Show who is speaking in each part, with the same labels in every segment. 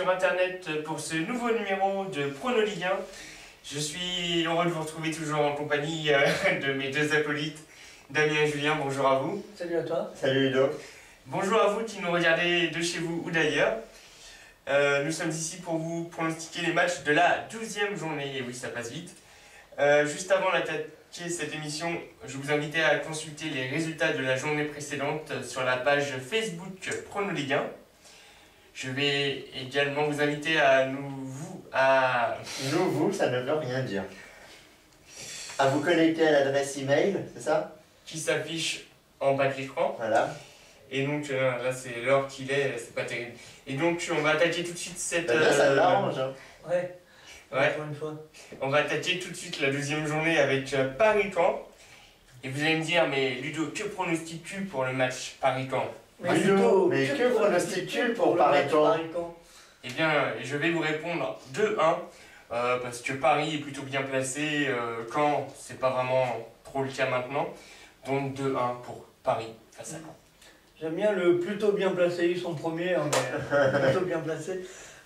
Speaker 1: sur internet pour ce nouveau numéro de Prono Ligue 1. Je suis heureux de vous retrouver toujours en compagnie de mes deux acolytes, Damien et Julien. Bonjour à vous.
Speaker 2: Salut à toi.
Speaker 3: Salut Ludo.
Speaker 1: Bonjour à vous qui nous regardez de chez vous ou d'ailleurs. Nous sommes ici pour vous pronostiquer les matchs de la 12e journée. Et oui, ça passe vite. Juste avant d'attaquer cette émission, je vous invitais à consulter les résultats de la journée précédente sur la page Facebook Prono Ligue 1. Je vais également vous inviter à
Speaker 3: ça ne veut rien dire. À vous connecter à l'adresse email, c'est ça?
Speaker 1: Qui s'affiche en bas de l'écran.
Speaker 3: Voilà.
Speaker 1: Et donc là c'est l'heure qu'il est, c'est pas terrible. Et donc on va attaquer tout de suite cette...
Speaker 3: Là, ça l'arrange. Hein.
Speaker 1: Ouais.
Speaker 2: Pour une fois.
Speaker 1: On va attaquer tout de suite la 12e journée avec Paris-Caen. Et vous allez me dire, mais Ludo, que pronostiques-tu pour le match Paris-Caen?
Speaker 3: Ludo, mais que pronostiques-tu pour Paris-Caen?
Speaker 1: Eh bien, je vais vous répondre 2-1. Parce que Paris est plutôt bien placé. Caen, c'est pas vraiment trop le cas maintenant. Donc 2-1 pour Paris face à Caen.
Speaker 2: J'aime bien le plutôt bien placé, ils sont premiers, hein, mais plutôt bien placé.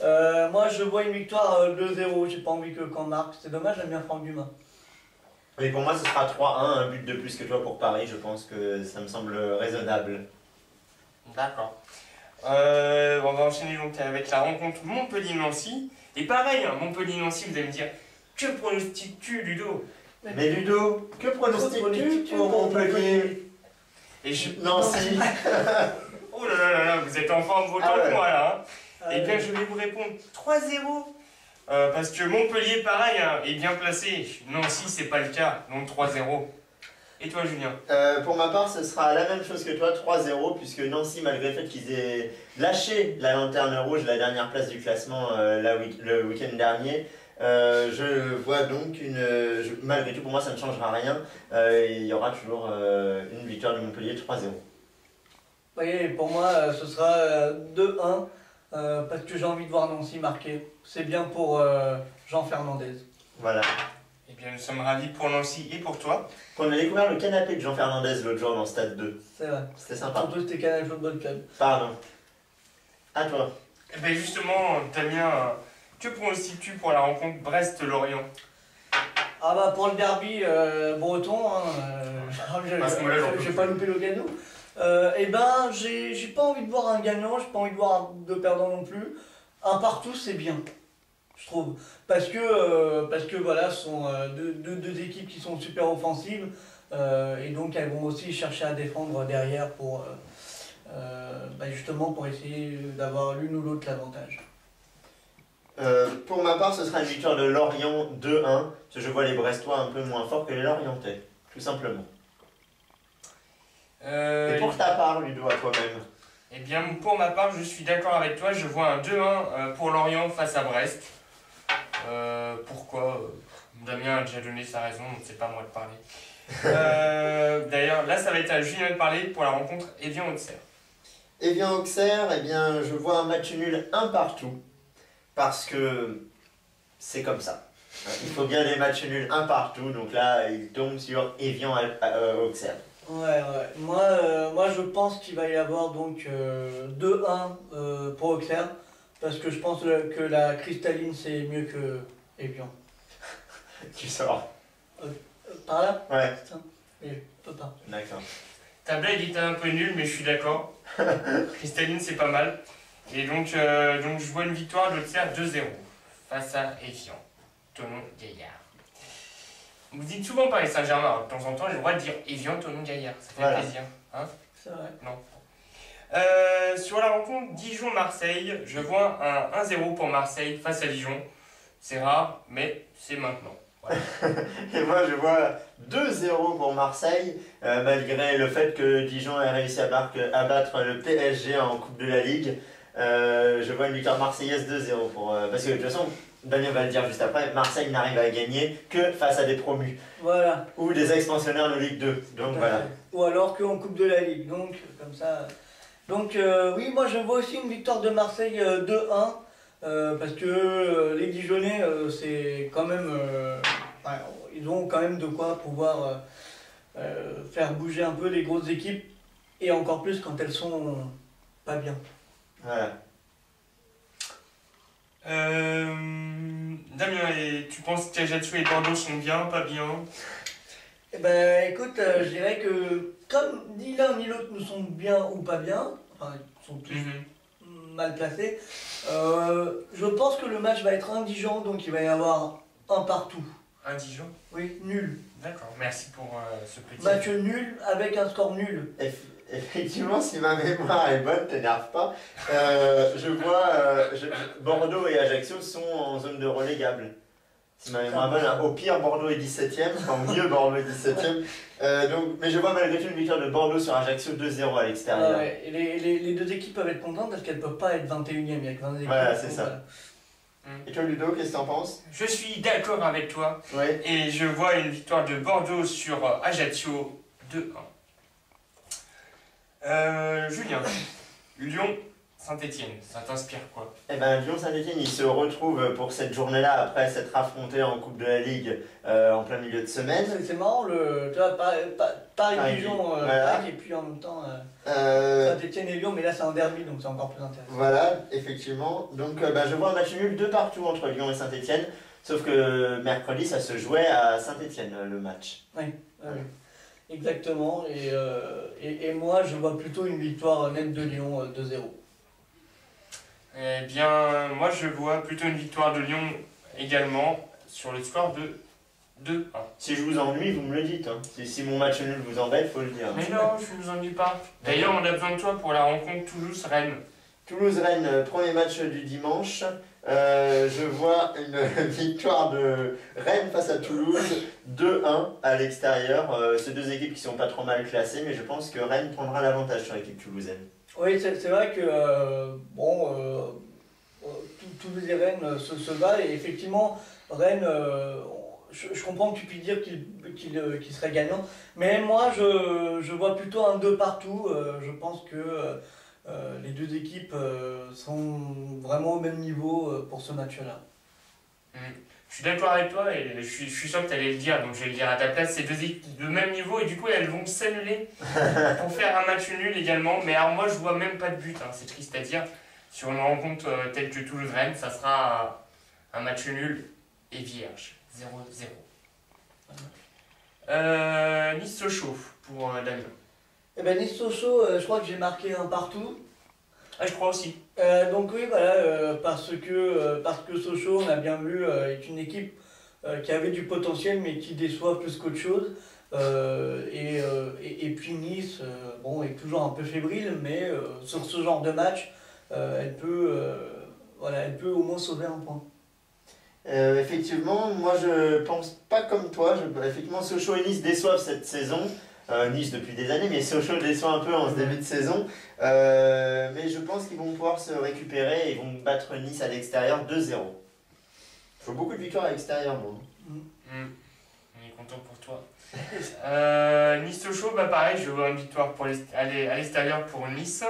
Speaker 2: Moi je vois une victoire 2-0, j'ai pas envie que Caen marque, c'est dommage, j'aime bien Franck Dumas.
Speaker 3: Et pour moi ce sera 3-1, un but de plus que toi pour Paris, je pense que ça me semble raisonnable.
Speaker 1: D'accord. On va enchaîner donc avec la rencontre Montpellier-Nancy. Et pareil, hein, Montpellier-Nancy, vous allez me dire, que pronostiques-tu, Ludo?
Speaker 3: Mais Ludo, que pronostiques-tu pour Montpellier?
Speaker 1: Et
Speaker 3: Nancy.
Speaker 1: Oh là là là là, vous êtes en forme autant que moi là. Hein. Eh bien, je vais vous répondre 3-0. Parce que Montpellier, pareil, hein, est bien placé. Nancy, c'est pas le cas, donc 3-0. Et toi, Julien?
Speaker 3: Pour ma part, ce sera la même chose que toi, 3-0, puisque Nancy, malgré le fait qu'ils aient lâché la lanterne rouge, la dernière place du classement le week-end dernier, je vois donc malgré tout, pour moi, ça ne changera rien. Il y aura toujours une victoire de Montpellier 3-0.
Speaker 2: Oui, pour moi, ce sera 2-1, parce que j'ai envie de voir Nancy marquer. C'est bien pour Jean Fernandez.
Speaker 3: Voilà.
Speaker 1: Eh bien, nous sommes ravis pour Nancy et pour toi.
Speaker 3: On a découvert le canapé de Jean Fernandez l'autre jour dans Stade 2.
Speaker 2: C'est vrai.
Speaker 3: C'était sympa.
Speaker 2: Surtout c'était Canal Football Club.
Speaker 3: Pardon. À toi.
Speaker 1: Eh bien, justement, Damien, que pronostiques-tu pour la rencontre Brest-Lorient?
Speaker 2: Ah bah pour le derby breton, j'ai pas loupé le gagnant. Et ben j'ai pas envie de voir un gagnant, j'ai pas envie de voir deux perdants non plus. Un partout c'est bien, je trouve. Parce que voilà, ce sont deux équipes qui sont super offensives. Et donc elles vont aussi chercher à défendre derrière pour justement pour essayer d'avoir l'une ou l'autre l'avantage.
Speaker 3: Pour ma part, ce sera une victoire de Lorient 2-1, parce que je vois les Brestois un peu moins forts que les Lorientais, tout simplement. Et pour ta part, Ludo, à toi-même?
Speaker 1: Eh bien, pour ma part, je suis d'accord avec toi, je vois un 2-1 pour Lorient face à Brest. Pourquoi? Damien a déjà donné sa raison, donc c'est pas à moi de parler. D'ailleurs, là, ça va être à Julien de parler pour la rencontre Évian-Auxerre.
Speaker 3: Évian-Auxerre, eh bien, je vois un match nul un partout. Parce que c'est comme ça. Il faut bien des matchs nuls un partout, donc là il tombe sur Évian-Auxerre.
Speaker 2: Ouais. Moi je pense qu'il va y avoir donc 2-1 pour Auxerre, parce que je pense que la cristalline c'est mieux que Évian.
Speaker 3: Tu sors.
Speaker 2: Par là?
Speaker 3: Ouais.
Speaker 2: Putain, mais je peux pas.
Speaker 3: D'accord.
Speaker 1: Ta blague était un peu nulle, mais je suis d'accord. Cristalline, c'est pas mal. Et donc je vois une victoire d'Auxerre 2-0 face à Évian. Thonon-Gaillard. Vous dites souvent Paris Saint-Germain, de temps en temps j'ai le droit de dire Évian Thonon-Gaillard, ça fait plaisir. Hein?
Speaker 2: C'est vrai.
Speaker 1: Non. Sur la rencontre Dijon-Marseille, je vois un 1-0 pour Marseille face à Dijon. C'est rare, mais c'est maintenant. Voilà.
Speaker 3: Et moi je vois 2-0 pour Marseille, malgré le fait que Dijon ait réussi à battre le PSG en Coupe de la Ligue. Je vois une victoire marseillaise 2-0 parce que de toute façon, Daniel va le dire juste après, Marseille n'arrive à gagner que face à des promus.
Speaker 2: Voilà.
Speaker 3: Ou des ex-pensionnaires de Ligue 2. Donc voilà.
Speaker 2: Ou alors qu'en Coupe de la Ligue. Donc comme ça. Donc oui, moi je vois aussi une victoire de Marseille 2-1. Parce que les Dijonnais, c'est quand même. Ils ont quand même de quoi pouvoir faire bouger un peu les grosses équipes. Et encore plus quand elles sont pas bien.
Speaker 3: Voilà.
Speaker 1: Damien, tu penses qu'Ajaccio et Bordeaux sont bien, pas bien?
Speaker 2: Eh ben, écoute, je dirais que comme ni l'un ni l'autre ne sont bien ou pas bien, enfin, ils sont tous mal placés, je pense que le match va être indigent, donc il va y avoir un partout.
Speaker 1: Indigent?
Speaker 2: Oui, nul.
Speaker 1: D'accord, merci pour ce petit...
Speaker 2: Match nul avec un score nul.
Speaker 3: Effectivement, si ma mémoire est bonne, t'énerve pas. Je vois Bordeaux et Ajaccio sont en zone de relégable. Si ma mémoire est bonne, hein. Au pire, Bordeaux est 17ème, enfin au mieux, Bordeaux est 17ème. Mais je vois malgré tout une victoire de Bordeaux sur Ajaccio 2-0 à l'extérieur.
Speaker 2: Ouais, et les deux équipes peuvent être contentes parce qu'elles ne peuvent pas être 21ème, il n'y a que 20 équipes.
Speaker 3: Voilà, c'est ça. Et toi, Ludo, qu'est-ce que t'en penses?
Speaker 1: Je suis d'accord avec toi.
Speaker 3: Ouais.
Speaker 1: Et je vois une victoire de Bordeaux sur Ajaccio 2-1. Julien, Lyon, Saint-Etienne, ça t'inspire quoi?
Speaker 3: Eh ben, Lyon-Saint-Etienne, ils se retrouvent pour cette journée-là après s'être affrontés en Coupe de la Ligue en plein milieu de semaine.
Speaker 2: C'est marrant, tu vois, Paris-Dijon,
Speaker 3: voilà.
Speaker 2: et puis en même temps Saint-Etienne et Lyon, mais là c'est un derby donc c'est encore plus intéressant.
Speaker 3: Voilà, effectivement. Donc je vois un match nul de partout entre Lyon et Saint-Etienne, sauf que mercredi ça se jouait à Saint-Etienne le match.
Speaker 2: Oui, exactement. Et moi je vois plutôt une victoire nette de Lyon 2-0.
Speaker 1: Eh bien, moi je vois plutôt une victoire de Lyon également sur le score de 2-1.
Speaker 3: Si je vous ennuie, vous me le dites. Hein. Si mon match nul vous embête, faut le dire.
Speaker 1: Mais non, je ne vous ennuie pas. D'ailleurs, on a besoin de toi pour la rencontre Toulouse-Rennes.
Speaker 3: Toulouse-Rennes, premier match du dimanche. Je vois une victoire de Rennes face à Toulouse, 2-1 à l'extérieur. C'est deux équipes qui sont pas trop mal classées, mais je pense que Rennes prendra l'avantage sur l'équipe toulousaine.
Speaker 2: Oui, c'est vrai que Toulouse et Rennes se valent et effectivement Rennes, je comprends que tu puisses dire qu'il serait gagnant, mais moi je vois plutôt un 2 partout. Je pense que les deux équipes sont vraiment au même niveau pour ce match-là.
Speaker 1: Je suis d'accord avec toi et je suis sûr que tu allais le dire, donc je vais le dire à ta place. Ces deux équipes de même niveau et du coup elles vont s'annuler pour faire un match nul également. Mais alors moi je vois même pas de but, hein, c'est triste à dire. Sur une rencontre telle que Toulouse-Rennes, ça sera un match nul et vierge, 0-0. Nice-Sochaux pour Damien.
Speaker 2: Eh ben Nice-Sochaux, je crois que j'ai marqué un partout.
Speaker 1: Ah, je crois aussi.
Speaker 2: Donc oui, voilà, parce que Sochaux, on a bien vu, est une équipe qui avait du potentiel mais qui déçoit plus qu'autre chose. Et puis Nice, bon, est toujours un peu fébrile, mais sur ce genre de match, elle peut au moins sauver un point.
Speaker 3: Effectivement, moi je pense pas comme toi. Effectivement, Sochaux et Nice déçoivent cette saison. Nice depuis des années, mais Sochaux déçoit un peu en ce début de saison. Mais je pense qu'ils vont pouvoir se récupérer et ils vont battre Nice à l'extérieur 2-0. Il faut beaucoup de victoires à l'extérieur, moi.
Speaker 1: On est content pour toi. Nice-Sochaux, bah pareil, je vois une victoire à l'extérieur pour Nice.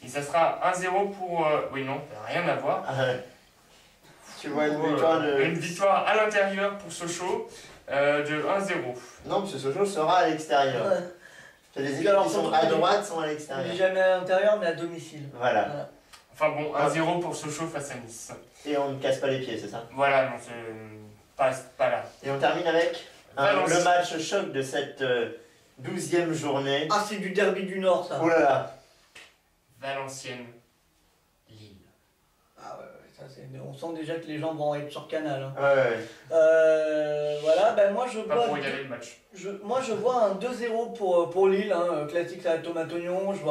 Speaker 1: Et ça sera 1-0 pour... oui, non, rien à voir.
Speaker 3: Tu vois une victoire de...
Speaker 1: Une victoire à l'intérieur pour Sochaux de 1-0.
Speaker 3: Non, parce que Sochaux sera à l'extérieur.
Speaker 2: Ouais.
Speaker 3: Les équipes qui sont à droite sont à
Speaker 2: On
Speaker 3: l'extérieur.
Speaker 2: n'est jamais à l'intérieur, mais à domicile.
Speaker 3: Voilà.
Speaker 1: Enfin bon, 1-0 pour Sochaux face à Nice.
Speaker 3: Et on ne casse pas les pieds, c'est ça?
Speaker 1: Voilà, non, c'est pas là.
Speaker 3: Et on termine avec le match choc de cette 12e journée.
Speaker 2: Ah, c'est du derby du Nord, ça.
Speaker 3: Oh là là.
Speaker 1: Valenciennes, Lille.
Speaker 2: Ah ouais, ça on sent déjà que les gens vont être sur Canal. Hein.
Speaker 3: Ouais.
Speaker 2: Voilà, ben moi je
Speaker 1: Pas
Speaker 2: vois...
Speaker 1: pour regarder le match.
Speaker 2: Moi je vois un 2-0 pour Lille, hein, classique à la tomate oignon. Je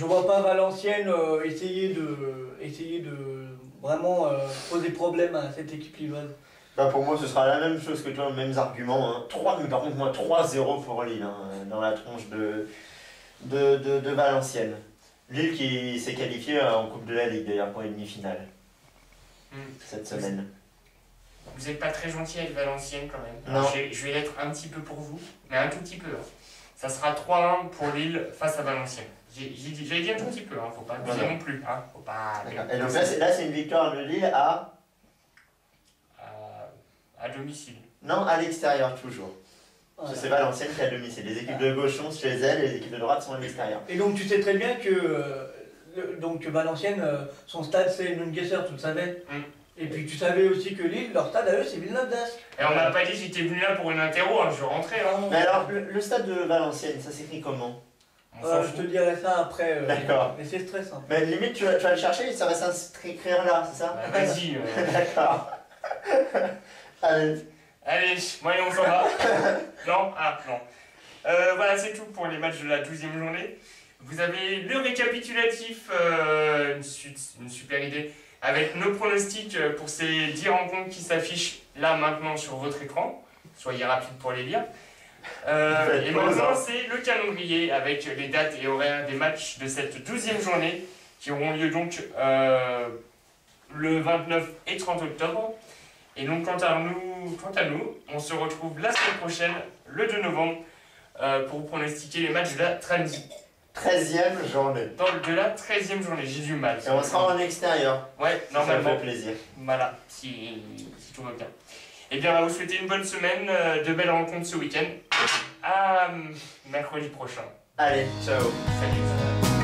Speaker 2: vois pas Valenciennes essayer de vraiment poser problème à cette équipe lilloise.
Speaker 3: Bah pour moi, ce sera la même chose que toi, les mêmes arguments. Hein. Mais par contre, moi, 3-0 pour Lille, hein, dans la tronche de Valenciennes. Lille qui s'est qualifié en Coupe de la Ligue, d'ailleurs, pour une demi-finale cette semaine.
Speaker 1: Vous n'êtes pas très gentil avec Valenciennes quand même.
Speaker 3: Non.
Speaker 1: Je vais l'être un petit peu pour vous, mais un tout petit peu. Hein. Ça sera 3-1 pour Lille face à Valenciennes. J'avais dit un tout petit peu, hein. Faut pas abuser non plus. Hein. Faut pas...
Speaker 3: Et donc là, c'est une victoire de Lille à
Speaker 1: domicile.
Speaker 3: Non, à l'extérieur toujours.
Speaker 2: Voilà.
Speaker 3: C'est Valenciennes qui est à domicile. Les équipes de gauche sont chez elles et les équipes de droite sont à l'extérieur.
Speaker 2: Et donc tu sais très bien que donc Valenciennes, son stade c'est Nungesser, tu le savais.
Speaker 1: Mm.
Speaker 2: Et puis tu savais aussi que Lille, leur stade à eux c'est Villeneuve d'Ascq.
Speaker 1: Et on m'a pas dit que j'étais venu là pour une interro, hein, je rentrais. Hein.
Speaker 3: Mais alors, le stade de Valenciennes, ça s'écrit comment?
Speaker 1: On s'en
Speaker 2: Je
Speaker 1: fout.
Speaker 2: te dirai ça après.
Speaker 3: D'accord.
Speaker 2: Mais c'est stressant.
Speaker 3: Mais limite, tu vas le chercher, ça va s'inscrire là, c'est ça?
Speaker 1: Bah, vas-y.
Speaker 3: D'accord. Allez.
Speaker 1: Allez, moyen on s'en va. Non? Ah, non. Voilà, c'est tout pour les matchs de la 12e journée. Vous avez le récapitulatif, une super idée, avec nos pronostics pour ces 10 rencontres qui s'affichent là maintenant sur votre écran. Soyez rapide pour les lire. Et maintenant, c'est le calendrier avec les dates et horaires des matchs de cette 12e journée qui auront lieu donc le 29 et 30 octobre. Et donc, quant à nous, on se retrouve la semaine prochaine, le 2 novembre, pour vous pronostiquer les matchs de la
Speaker 3: 13e journée.
Speaker 1: de la 13e journée. J'ai du mal.
Speaker 3: Et on sera en extérieur.
Speaker 1: Ouais,
Speaker 3: Ça me
Speaker 1: normalement.
Speaker 3: fait plaisir.
Speaker 1: Voilà, si tout va bien. Eh bien, on va vous souhaiter une bonne semaine, de belles rencontres ce week-end. À mercredi prochain.
Speaker 3: Allez, ciao.
Speaker 1: Salut.